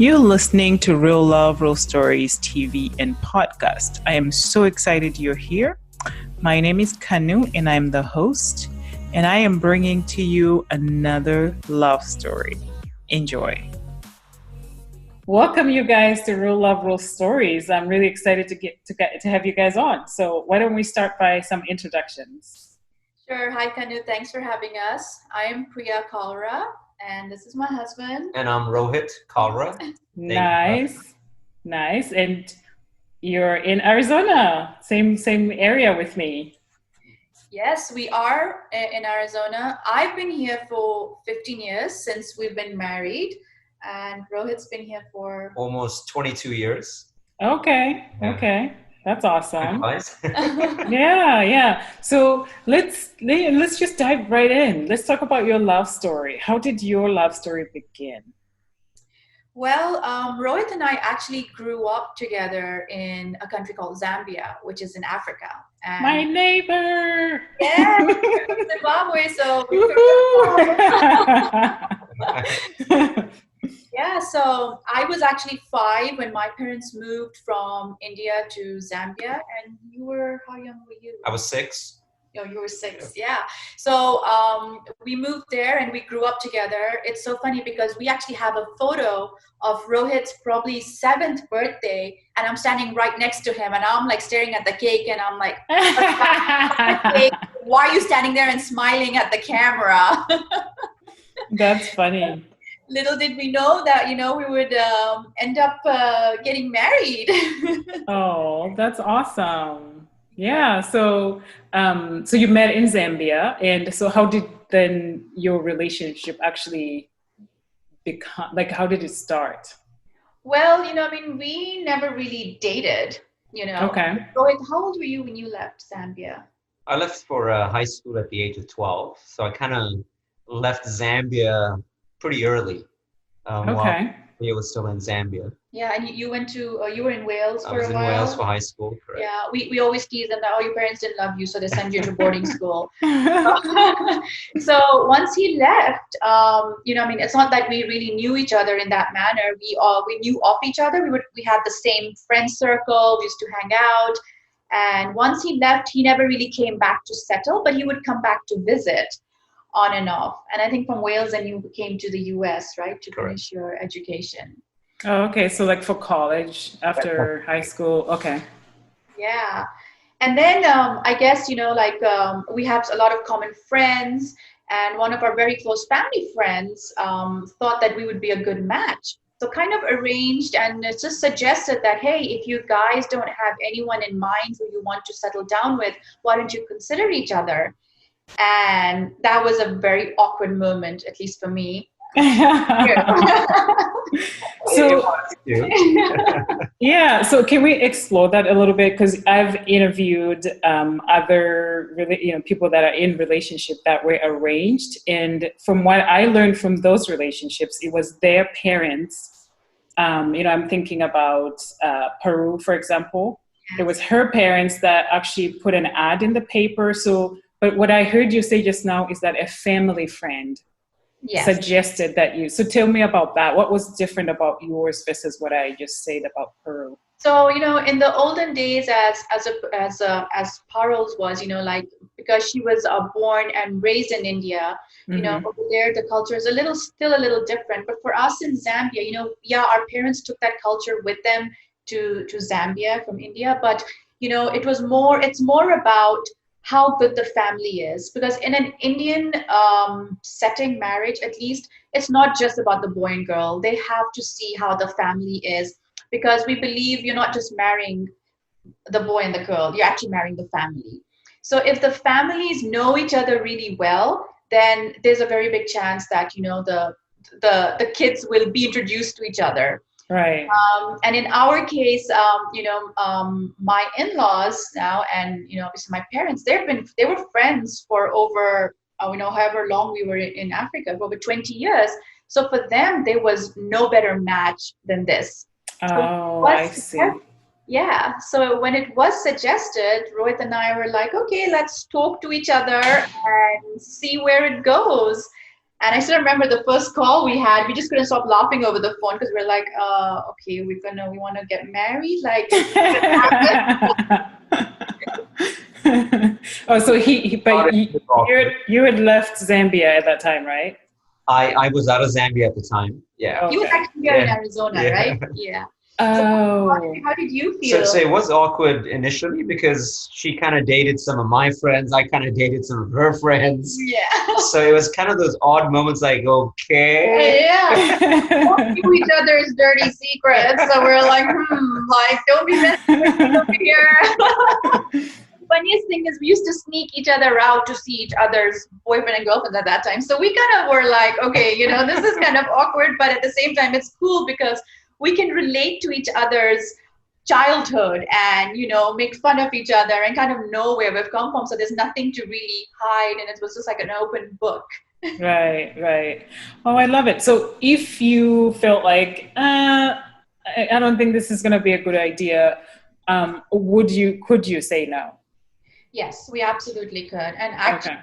You're listening to Real Love, Real Stories TV and podcast. I am so excited you're here. My name is Kanu and I'm the host, and I am bringing to you another love story. Enjoy. Welcome, you guys, to Real Love, Real Stories. I'm really excited to have you guys on. So why don't we start by some introductions? Sure. Hi, Kanu. Thanks for having us. I am Priya and this is my husband. And I'm Rohit Kalra. Nice. And you're in Arizona, same area with me. Yes, we are in Arizona. I've been here for 15 years since we've been married, and Rohit's been here for almost 22 years. Okay. That's awesome. Nice. Yeah. So let's just dive right in. Let's talk about your love story. How did your love story begin? Well, Rohit and I actually grew up together in a country called Zambia, which is in Africa. And my neighbor. Yeah, Zimbabwe. So. Yeah, so I was actually 5 when my parents moved from India to Zambia, and how young were you? I was 6. No, you were 6, yeah. So we moved there and we grew up together. It's so funny because we actually have a photo of Rohit's probably 7th birthday, and I'm standing right next to him, and I'm like staring at the cake, and I'm like, why are you standing there and smiling at the camera? That's funny. Little did we know that, we would end up getting married. Oh, that's awesome. Yeah. So you met in Zambia. And so how did then your relationship actually become, like, how did it start? Well, we never really dated, Okay. Rohit, how old were you when you left Zambia? I left for high school at the age of 12. So I kind of left Zambia pretty early. Okay. While I was still in Zambia. Yeah, and you went to, you were in Wales for a while? I was in Wales for high school, correct. Yeah, we always tease them that, your parents didn't love you, so they send you to boarding school. So once he left, it's not that we really knew each other in that manner. We knew of each other. We had the same friend circle. We used to hang out. And once he left, he never really came back to settle, but he would come back to visit. On and off. And I think from Wales, then you came to the US, right, to finish your education. Oh, okay. So like for college, after high school. Okay. Yeah. And then I guess, we have a lot of common friends, and one of our very close family friends thought that we would be a good match. So kind of arranged and it just suggested that, hey, if you guys don't have anyone in mind who you want to settle down with, why don't you consider each other? And that was a very awkward moment, at least for me. So yeah, so can we explore that a little bit? Because I've interviewed other people that are in relationships that were arranged, and from what I learned from those relationships, it was their parents. I'm thinking about Peru, for example. Yes. It was her parents that actually put an ad in the paper. But what I heard you say just now is that a family friend suggested that you. So tell me about that. What was different about yours versus what I just said about Peru? So in the olden days, as Parul's was, because she was born and raised in India, over there the culture is still a little different. But for us in Zambia, our parents took that culture with them to Zambia from India. But it's more about how good the family is, because in an Indian setting, marriage at least, it's not just about the boy and girl. They have to see how the family is, because we believe you're not just marrying the boy and the girl, you're actually marrying the family. So if the families know each other really well, then there's a very big chance that the kids will be introduced to each other. Right. And in our case, my in-laws now, and obviously my parents, they were friends for over however long we were in Africa, for over 20 years. So for them, there was no better match than this. Oh, I see. Yeah. So when it was suggested, Rohit and I were like, okay, let's talk to each other and see where it goes. And I still remember the first call we had, we just couldn't stop laughing over the phone because we're like, okay, we want to get married? Like, Oh, so but you had left Zambia at that time, right? I was out of Zambia at the time. Yeah. He was Okay. actually here in Arizona, right? Yeah. So Oh. how did you feel? So it was awkward initially because she kind of dated some of my friends. I kind of dated some of her friends. Yeah. So it was kind of those odd moments like, okay. Yeah. Don't do each other's dirty secrets. So we're like, like, don't be messing with me over here. Funniest thing is we used to sneak each other out to see each other's boyfriend and girlfriends at that time. So we kind of were like, okay, this is kind of awkward, but at the same time, it's cool because we can relate to each other's childhood and, make fun of each other and kind of know where we've come from. So there's nothing to really hide. And it was just like an open book. Right. Oh, I love it. So if you felt like, I don't think this is going to be a good idea, could you say no? Yes, we absolutely could. And actually,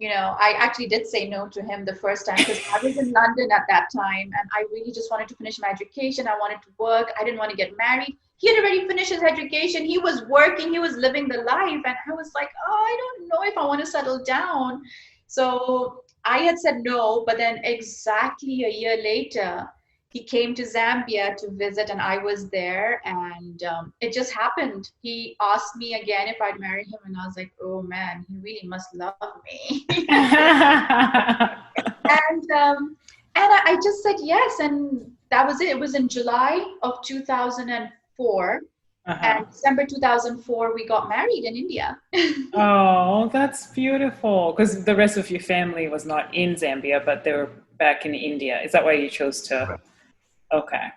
I actually did say no to him the first time because I was in London at that time and I really just wanted to finish my education. I wanted to work. I didn't want to get married. He had already finished his education. He was working. He was living the life. And I was like, I don't know if I want to settle down. So I had said no, but then exactly a year later, he came to Zambia to visit and I was there and it just happened. He asked me again if I'd marry him and I was like, oh man, he really must love me. and I just said yes and that was it. It was in July of 2004 and December 2004 we got married in India. Oh, that's beautiful. Because the rest of your family was not in Zambia, but they were back in India. Is that why you chose to? Okay.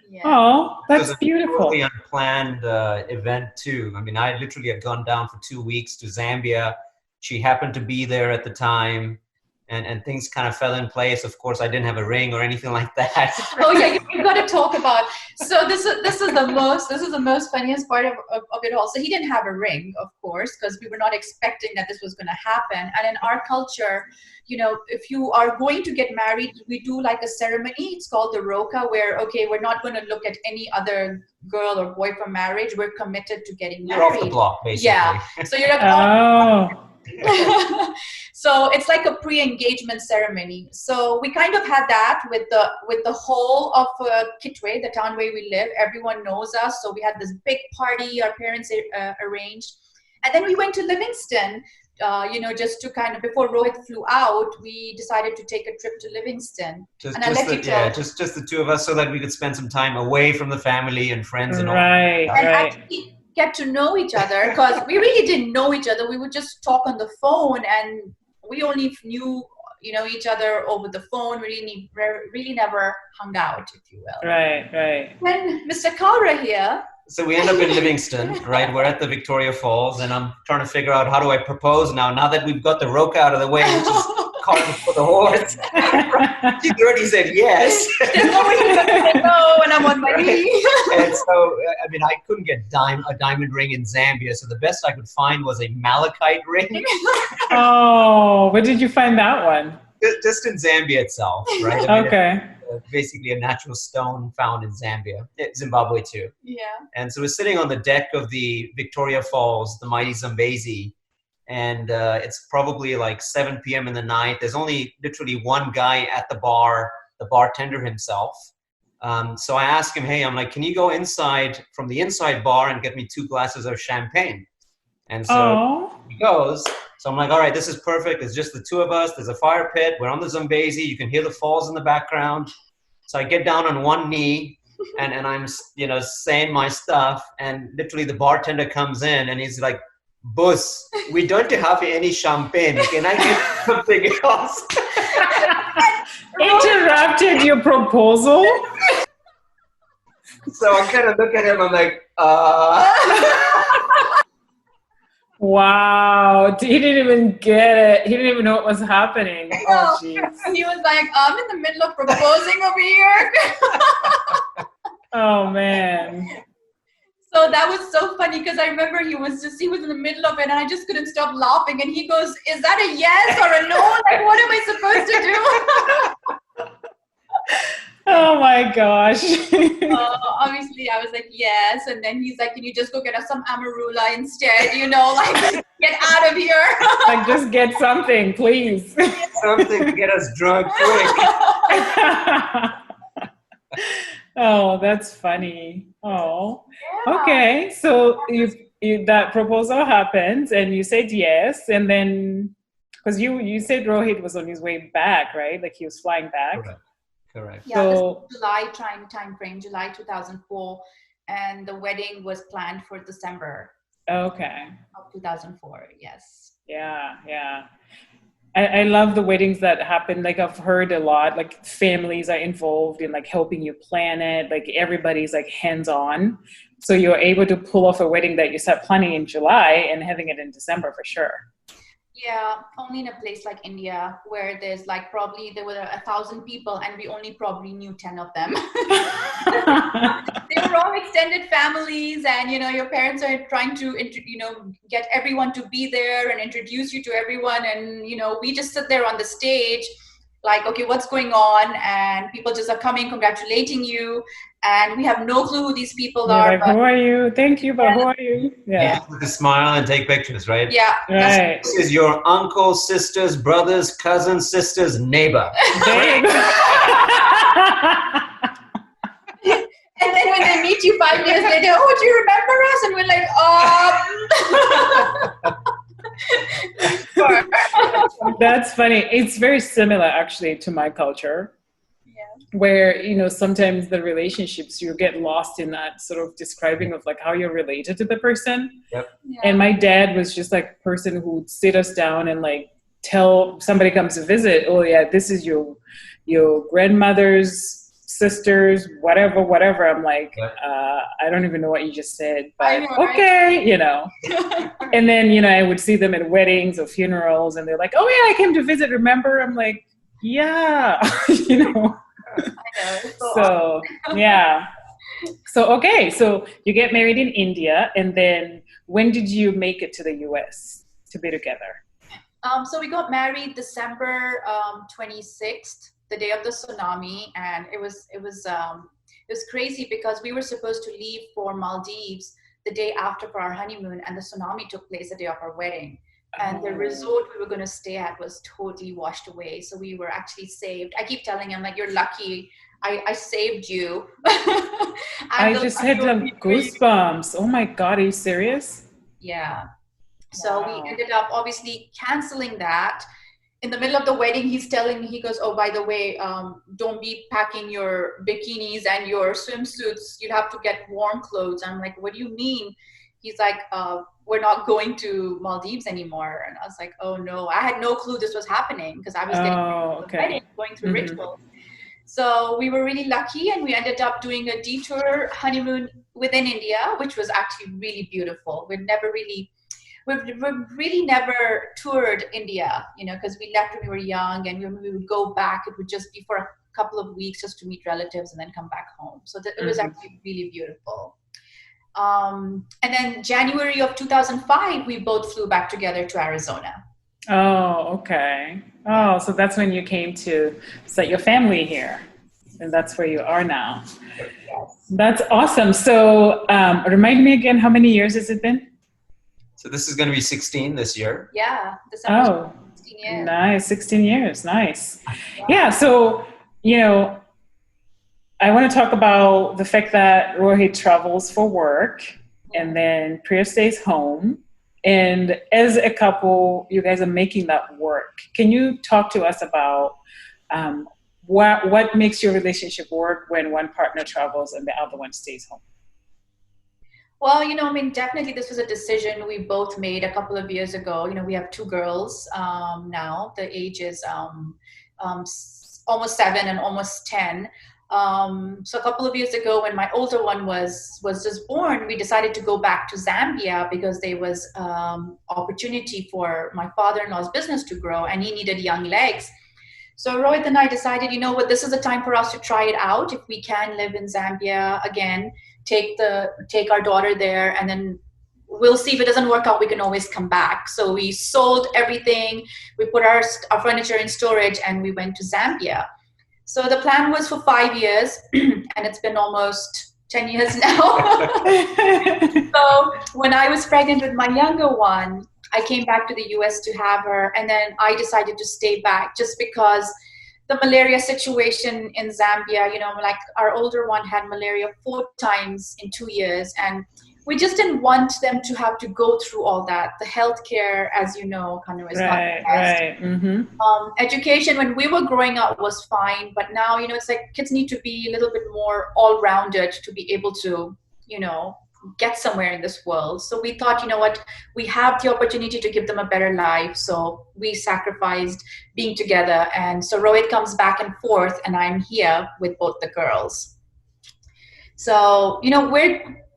Yeah. Oh, that's beautiful. Totally unplanned event too. I mean, I literally had gone down for 2 weeks to Zambia. She happened to be there at the time, and things kind of fell in place. Of course, I didn't have a ring or anything like that. Oh yeah, you've got to talk about. So this is the most funniest part of it all. So he didn't have a ring, of course, because we were not expecting that this was going to happen. And in our culture, if you are going to get married, we do like a ceremony. It's called the roka, where we're not going to look at any other girl or boy for marriage. We're committed to getting married. You're off the block, basically. Yeah. So you're like, so it's like a pre-engagement ceremony. So we kind of had that with the whole of Kitwe, the town where we live. Everyone knows us. So we had this big party our parents arranged. And then we went to Livingston, just to kind of, before Rohit flew out, we decided to take a trip to Livingston. Just the two of us so that we could spend some time away from the family and friends and all. Right. Actually get to know each other because we really didn't know each other. We would just talk on the phone and we only knew each other over the phone. We really never hung out, if you will. Right. When Mr. Kaura here. So we end up in Livingston, right? We're at the Victoria Falls and I'm trying to figure out how do I propose now that we've got the roka out of the way, which is cart for the horse. She already said yes. There's no way to say no when I'm on my knee. And so, I mean, I couldn't get a diamond ring in Zambia, so the best I could find was a malachite ring. Oh, where did you find that one? Just in Zambia itself, right? I mean, okay. Basically a natural stone found in Zimbabwe too. Yeah. And so we're sitting on the deck of the Victoria Falls, the mighty Zambezi, and it's probably like 7 p.m. in the night. There's only literally one guy at the bar, the bartender himself. So I asked him, hey, I'm like, can you go inside from the inside bar and get me 2 glasses of champagne? And so he goes. So I'm like, all right, this is perfect. It's just the 2 of us. There's a fire pit. We're on the Zambezi. You can hear the falls in the background. So I get down on one knee and I'm, saying my stuff. And literally the bartender comes in and he's like, boss, we don't have any champagne. Can I get something else? Interrupted your proposal? So I kind of look at him. I'm like, Wow, he didn't even get it. He didn't even know what was happening. Oh, jeez. He was like, I'm in the middle of proposing over here. Oh, man. So that was so funny because I remember he was in the middle of it and I just couldn't stop laughing. And he goes, "Is that a yes or a no? Like, what am I supposed to do?" Oh my gosh. Obviously I was like, yes. And then he's like, "Can you just go get us some amarula instead? Like, get out of here." Like, just get something, please. Something to get us drunk quick. Oh, that's funny. Oh, Yeah. okay. So that proposal happens and you said yes. And then, because you said Rohit was on his way back, right? Like he was flying back. Correct. Yeah, this So, was July time frame, July 2004. And the wedding was planned for December okay. of 2004. Yes. Yeah, yeah. I love the weddings that happen. Like I've heard a lot, like families are involved in like helping you plan it. Like everybody's like hands-on. So you're able to pull off a wedding that you start planning in July and having it in December for sure. Yeah, only in a place like India where there's like probably there were 1,000 people and we only probably knew 10 of them. They were all extended families and your parents are trying to get everyone to be there and introduce you to everyone, and we just sit there on the stage like, okay, what's going on? And people just are coming congratulating you and we have no clue who these people You're are. like, who are you? Thank you, but who are you? Yeah. With a smile and take pictures, right? Yeah. Right. This is your uncle, sister's, brother's, cousin's, sister's neighbor. There you go. And then when they meet you 5 years later, "Oh, do you remember us?" And we're like, That's funny. It's very similar actually to my culture. Where sometimes the relationships, you get lost in that sort of describing of like how you're related to the person. Yep. Yeah. And my dad was just like a person who would sit us down and like tell somebody comes to visit, "Oh yeah, this is your grandmother's sister's whatever." I'm like, I don't even know what you just said, but okay. And then I would see them at weddings or funerals and they're like, "Oh yeah, I came to visit, remember?" I'm like, yeah. So yeah. So okay, so you get married in India, and then when did you make it to the US to be together? So we got married December 26th, the day of the tsunami, and it was crazy because we were supposed to leave for Maldives the day after for our honeymoon, and the tsunami took place the day of our wedding. And the resort we were going to stay at was totally washed away. So we were actually saved. I keep telling him, like, "You're lucky. I saved you." I just had some goosebumps. Oh my God, are you serious? Yeah. So we ended up obviously canceling that. In the middle of the wedding, he's telling me, he goes, "Oh, by the way, don't be packing your bikinis and your swimsuits. You have to get warm clothes." I'm like, "What do you mean?" He's like, "We're not going to Maldives anymore." And I was like, "Oh no." I had no clue this was happening because I was going through rituals. So we were really lucky and we ended up doing a detour honeymoon within India, which was actually really beautiful. We've really never toured India, because we left when we were young, and when we would go back, it would just be for a couple of weeks just to meet relatives and then come back home. So it was actually really beautiful. And then January of 2005, we both flew back together to Arizona. Oh, okay. Oh, so that's when you came to set your family here. And that's where you are now. Yes. That's awesome. So remind me again, how many years has it been? So this is going to be 16 this year. Yeah. December 16 years. Nice. 16 years. Nice. Yeah. So, I want to talk about the fact that Rohit travels for work and then Priya stays home. And as a couple, you guys are making that work. Can you talk to us about what makes your relationship work when one partner travels and the other one stays home? Well, definitely this was a decision we both made a couple of years ago. We have 2 girls now. The age is almost 7 and almost 10. So a couple of years ago, when my older one was just born, we decided to go back to Zambia because there was opportunity for my father-in-law's business to grow, and he needed young legs. So Rohit and I decided, this is a time for us to try it out. If we can live in Zambia again, take our daughter there, and then we'll see if it doesn't work out, we can always come back. So we sold everything, we put our furniture in storage, and we went to Zambia. So the plan was for 5 years, and it's been almost 10 years now. So when I was pregnant with my younger one, I came back to the US to have her, and then I decided to stay back just because the malaria situation in Zambia, like our older one had malaria 4 times in 2 years, and we just didn't want them to have to go through all that. The healthcare, as you know, kind of is not the best. Right. Mm-hmm. Education when we were growing up was fine, but now, it's like kids need to be a little bit more all-rounded to be able to, get somewhere in this world. So we thought, what, we have the opportunity to give them a better life. So we sacrificed being together. And so Rohit comes back and forth, and I'm here with both the girls. So,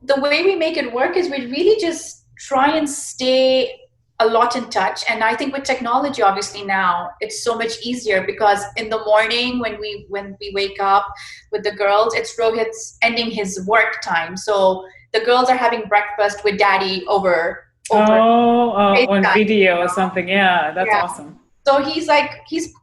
the way we make it work is we really just try and stay a lot in touch. And I think with technology, obviously now it's so much easier, because in the morning when we wake up with the girls, it's Rohit's ending his work time. So the girls are having breakfast with daddy over on video or something. Yeah, that's awesome. So he's like, he's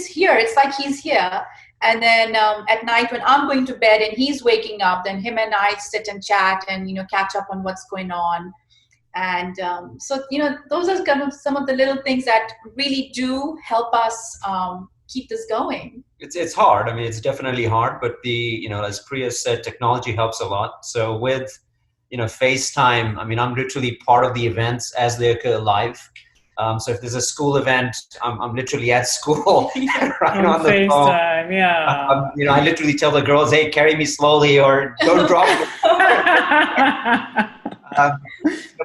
here. It's like he's here. And then at night when I'm going to bed and he's waking up, then him and I sit and chat and, catch up on what's going on. And so, those are kind of some of the little things that really do help us keep this going. It's hard. I mean, it's definitely hard, but as Priya said, technology helps a lot. So with, FaceTime, I mean, I'm literally part of the events as they occur live. So if there's a school event, I'm literally at school right on the FaceTime, phone. Yeah. I literally tell the girls, hey, carry me slowly or don't drop me.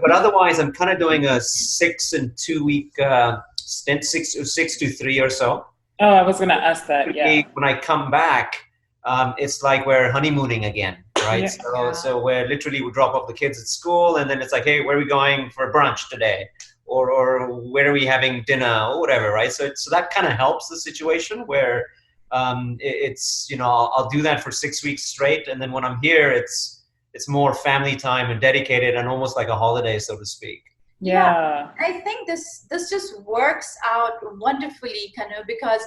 But otherwise, I'm kind of doing a 6 and 2 week stint, 6 to 3 or so. Oh, I was going to ask that. Yeah. When I come back, it's like we're honeymooning again, right? Yeah. So we're literally, we drop off the kids at school, and then it's like, hey, where are we going for brunch today? Or where are we having dinner or whatever, right? So that kind of helps the situation where it's, I'll do that for 6 weeks straight. And then when I'm here, it's more family time and dedicated and almost like a holiday, so to speak. Yeah. I think this just works out wonderfully, because,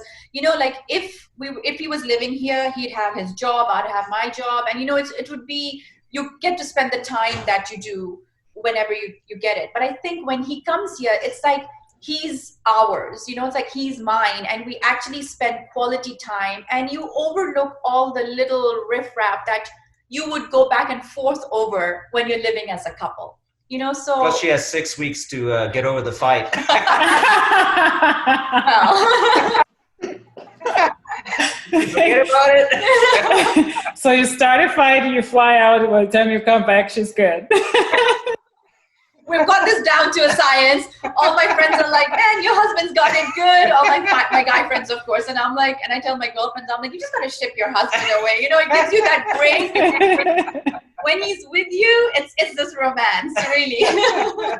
like if he was living here, he'd have his job, I'd have my job. And, it would be, you get to spend the time that you do whenever you get it. But I think when he comes here, it's like he's ours, it's like he's mine, and we actually spend quality time, and you overlook all the little riffraff that you would go back and forth over when you're living as a couple, so. Plus she has 6 weeks to get over the fight. Forget about it. So you start a fight, you fly out, by the time you come back, she's good. We've got this down to a science. All my friends are like, man, your husband's got it good. All my guy friends, of course. And I'm like, and I tell my girlfriends, I'm like, you just got to ship your husband away. It gives you that break. When he's with you, it's this romance, really.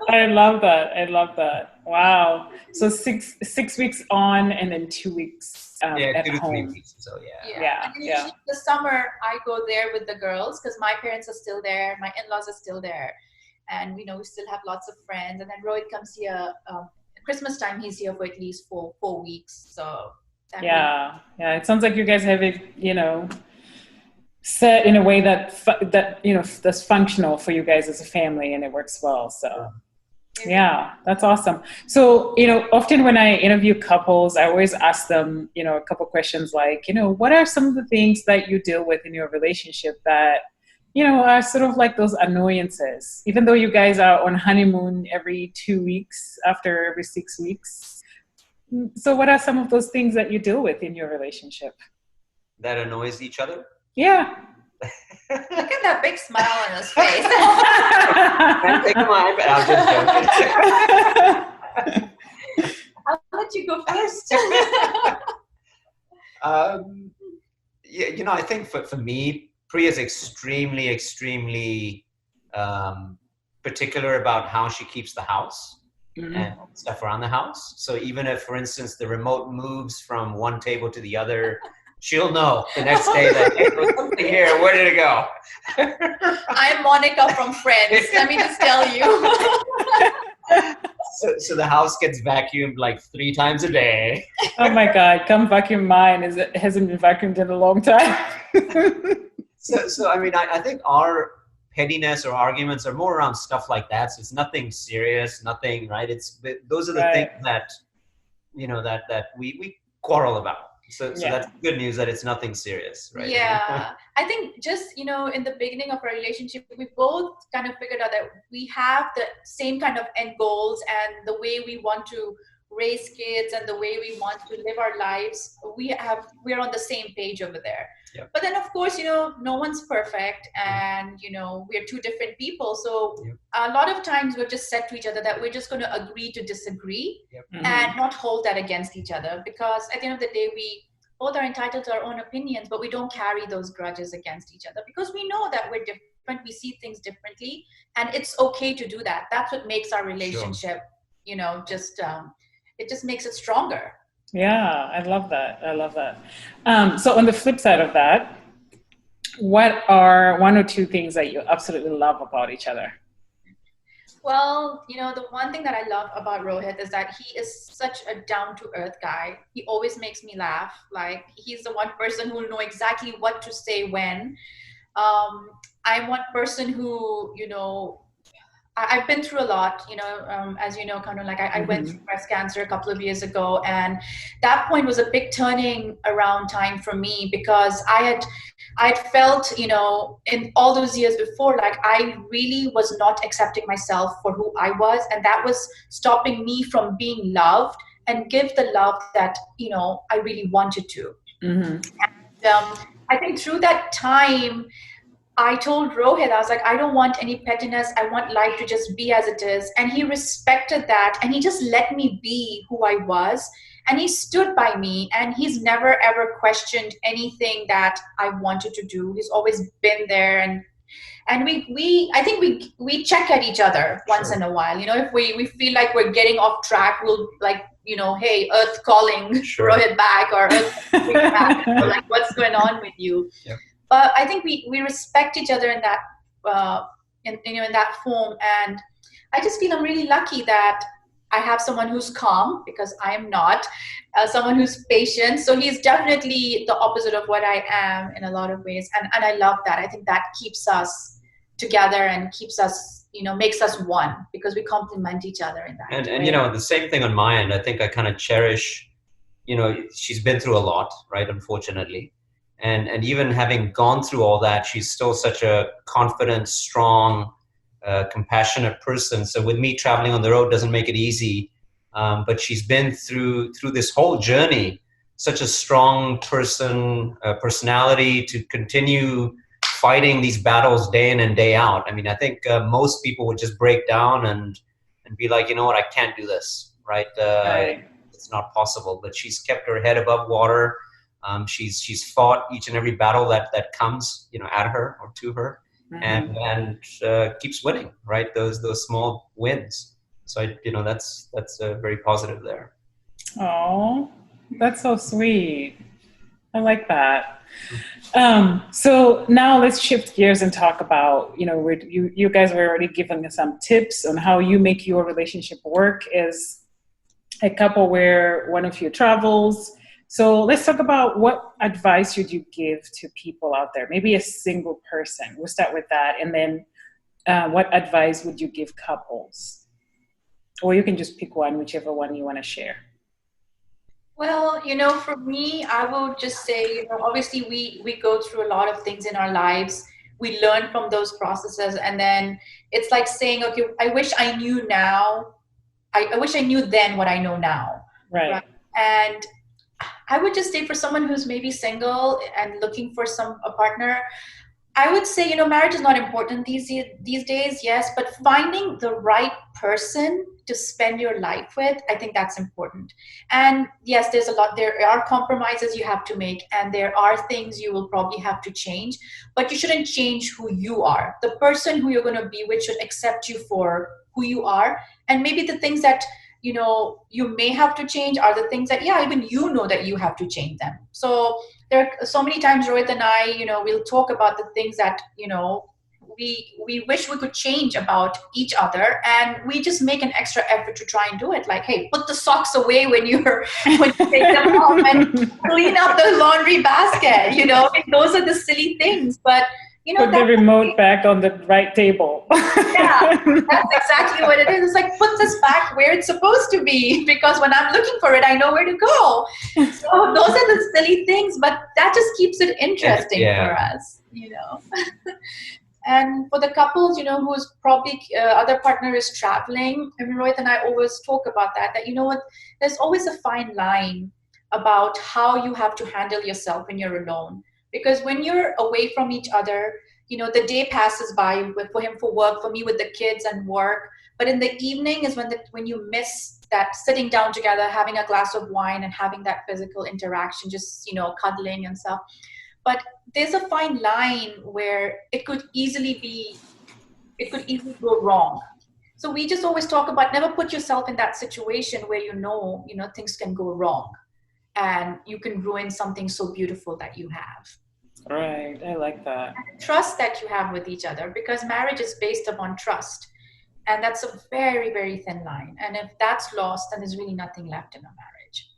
I love that. Wow. So six weeks on and then 2 weeks at 2 to home. 3 weeks. So And usually the summer, I go there with the girls because my parents are still there. My in-laws are still there. And, we still have lots of friends. And then Rohit comes here, Christmas time, he's here for at least 4 weeks. So. Yeah. It sounds like you guys have it, set in a way that that's functional for you guys as a family, and it works well. So. Yeah, that's awesome. So, often when I interview couples, I always ask them, a couple questions like, what are some of the things that you deal with in your relationship that, are sort of like those annoyances, even though you guys are on honeymoon every 2 weeks after every 6 weeks. So what are some of those things that you deal with in your relationship? That annoys each other? Yeah. Look at that big smile on his face. Can't take mine, but I'm just joking. I'll let you go first. I think for me, Priya is extremely particular about how she keeps the house and stuff around the house. So even if, for instance, the remote moves from one table to the other, she'll know the next day that, hey, there was something here. Where did it go? I'm Monica from Friends. Let me just tell you. So the house gets vacuumed like 3 times a day. Oh my God, come vacuum mine. It hasn't been vacuumed in a long time. So I mean, I think our pettiness or arguments are more around stuff like that. So it's nothing serious, nothing, right? Those are the Right. things that, that we quarrel about. So Yeah. that's good news that it's nothing serious, right? Yeah, I think just, in the beginning of our relationship, we both kind of figured out that we have the same kind of end goals and the way we want to raise kids and the way we want to live our lives. We're on the same page over there. Yep. But then, of course, no one's perfect, and we're two different people. So Yep. a lot of times we've just said to each other that we're just going to agree to disagree. Yep. And not hold that against each other, because at the end of the day, we both are entitled to our own opinions, but we don't carry those grudges against each other because we know that we're different, we see things differently, and it's okay to do that. That's what makes our relationship, it just makes it stronger. Yeah, I love that. I love that. So on the flip side of that, what are 1 or 2 things that you absolutely love about each other? Well, the one thing that I love about Rohit is that he is such a down-to-earth guy. He always makes me laugh. Like, he's the one person who will know exactly what to say when. I'm one person who, I've been through a lot, as you know, kind of like I went through breast cancer a couple of years ago. And that point was a big turning around time for me, because I'd felt, in all those years before, like I really was not accepting myself for who I was. And that was stopping me from being loved and give the love that, I really wanted to. And I think through that time, I told Rohit, I was like, I don't want any pettiness. I want life to just be as it is. And he respected that. And he just let me be who I was. And he stood by me. And he's never, ever questioned anything that I wanted to do. He's always been there. And I think we check at each other once in a while. If we feel like we're getting off track, we'll like, hey, Earth calling Rohit back, or Earth calling back, or like, what's going on with you? Yep. But I think we respect each other in that in that form, and I just feel I'm really lucky that I have someone who's calm, because I am not, someone who's patient. So he's definitely the opposite of what I am in a lot of ways, and I love that. I think that keeps us together and keeps us, makes us one, because we complement each other in that. And the same thing on my end. I think I kind of cherish, she's been through a lot, right? Unfortunately. And even having gone through all that, she's still such a confident, strong, compassionate person. So with me, traveling on the road doesn't make it easy. But she's been through this whole journey, such a strong personality to continue fighting these battles day in and day out. I mean, I think most people would just break down and be like, you know what, I can't do this, right? It's not possible. But she's kept her head above water. She's fought each and every battle that comes, at her or to her, and keeps winning, right? Those small wins. So that's very positive there. Oh, that's so sweet. I like that. So now let's shift gears and talk about, you guys were already giving us some tips on how you make your relationship work as a couple where one of you travels. So let's talk about what advice should you give to people out there, maybe a single person. We'll start with that. And then what advice would you give couples? Or you can just pick one, whichever one you want to share. Well, for me, I will just say, obviously we go through a lot of things in our lives. We learn from those processes. And then it's like saying, okay, I wish I knew now. I wish I knew then what I know now. Right. And I would just say, for someone who's maybe single and looking for a partner, I would say, you know, marriage is not important these days, yes, but finding the right person to spend your life with, I think that's important. And yes, there are compromises you have to make, and there are things you will probably have to change, but you shouldn't change who you are. The person who you're going to be with should accept you for who you are, and maybe the things that you may have to change are the things that, yeah, even you know that you have to change them. So there are so many times Rohit and I, we'll talk about the things that, we wish we could change about each other, and we just make an extra effort to try and do it. Like, hey, put the socks away when you take them off, and clean up the laundry basket. Those are the silly things, but put the remote back on the right table. Yeah, that's exactly what it is. It's like, put this back where it's supposed to be, because when I'm looking for it, I know where to go. So those are the silly things, but that just keeps it interesting for us, And for the couples, who's probably other partner is traveling, and Rohit and I always talk about that, there's always a fine line about how you have to handle yourself when you're alone. Because when you're away from each other, the day passes by for him for work, for me with the kids and work. But in the evening is when you miss that sitting down together, having a glass of wine and having that physical interaction, just, cuddling and stuff. But there's a fine line where it could easily go wrong. So we just always talk about never put yourself in that situation where things can go wrong and you can ruin something so beautiful that you have. Right. I like that. And trust that you have with each other, because marriage is based upon trust. And that's a very, very thin line. And if that's lost, then there's really nothing left in a marriage.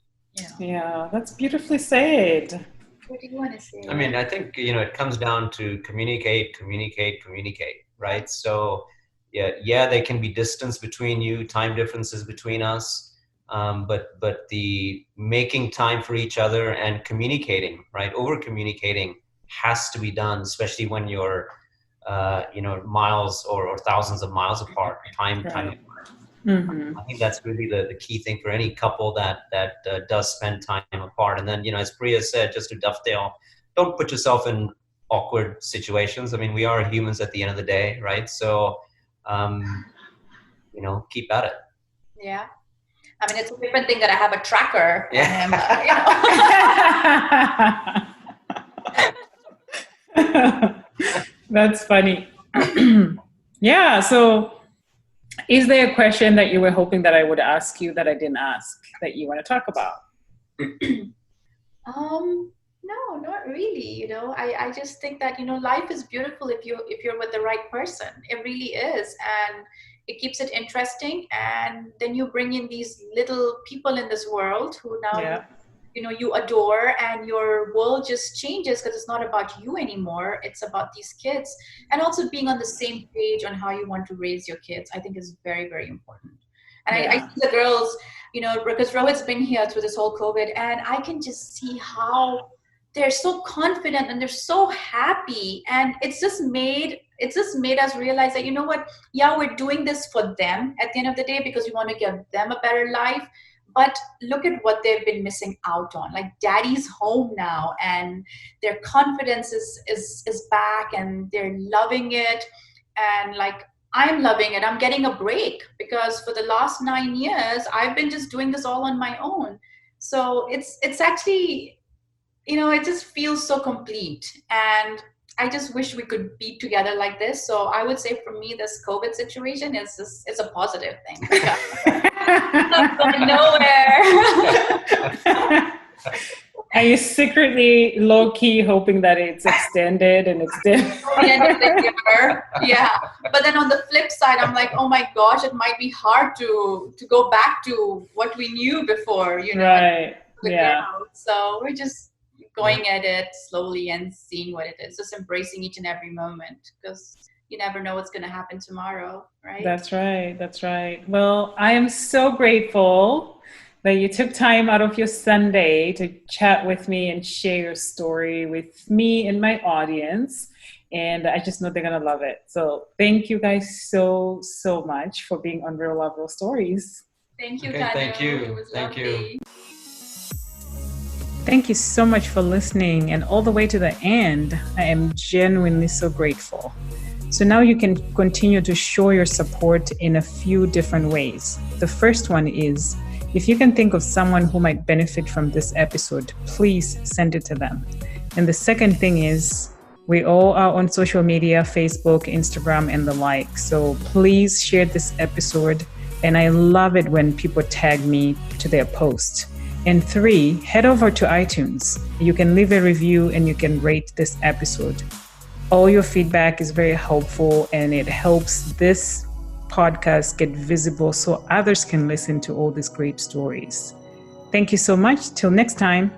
Yeah, that's beautifully said. What do you want to say? I mean, I think, it comes down to communicate, right? So, yeah, there can be distance between you, time differences between us, but the making time for each other and communicating, right? Over communicating has to be done, especially when you're, miles or thousands of miles apart, time apart. Mm-hmm. I think that's really the key thing for any couple that does spend time apart. And then, as Priya said, just to dovetail, don't put yourself in awkward situations. I mean, we are humans at the end of the day, right? So, keep at it. Yeah. I mean, it's a different thing that I have a tracker. That's funny. Yeah. So is there a question that you were hoping that I would ask you that I didn't ask that you want to talk about? No, not really. I just think that, life is beautiful if you're with the right person. It really is. And it keeps it interesting. And then you bring in these little people in this world who now, you adore, and your world just changes because it's not about you anymore. It's about these kids. And also being on the same page on how you want to raise your kids, I think is very, very important. And I see the girls, because Rohit's been here through this whole COVID, and I can just see how they're so confident and they're so happy. And it's just made us realize that, we're doing this for them at the end of the day, because we want to give them a better life. But look at what they've been missing out on. Like, daddy's home now, and their confidence is back, and they're loving it. And like, I'm loving it. I'm getting a break, because for the last 9 years, I've been just doing this all on my own. So it's actually, it just feels so complete. And I just wish we could be together like this. So I would say for me, this COVID situation is a positive thing. Not going nowhere. Are you secretly low-key hoping that it's extended and extended? The end of the year. Yeah. But then on the flip side, I'm like, oh my gosh, it might be hard to go back to what we knew before, Right. Yeah. So we're just going at it slowly and seeing what it is, just embracing each and every moment, because you never know what's going to happen tomorrow, right? That's right. Well, I am so grateful that you took time out of your Sunday to chat with me and share your story with me and my audience. And I just know they're going to love it. So thank you guys so much for being on Real Love, Real Stories. Thank you, Okay, Kanu. thank you. It was Thank lovely. you. Thank you so much for listening, and all the way to the end. I am genuinely so grateful. So now you can continue to show your support in a few different ways. The first one is, if you can think of someone who might benefit from this episode, please send it to them. And the second thing is, we all are on social media, Facebook, Instagram, and the like. So please share this episode And I love it when people tag me to their post. And 3, head over to iTunes. You can leave a review and you can rate this episode. All your feedback is very helpful, and it helps this podcast get visible so others can listen to all these great stories. Thank you so much. Till next time.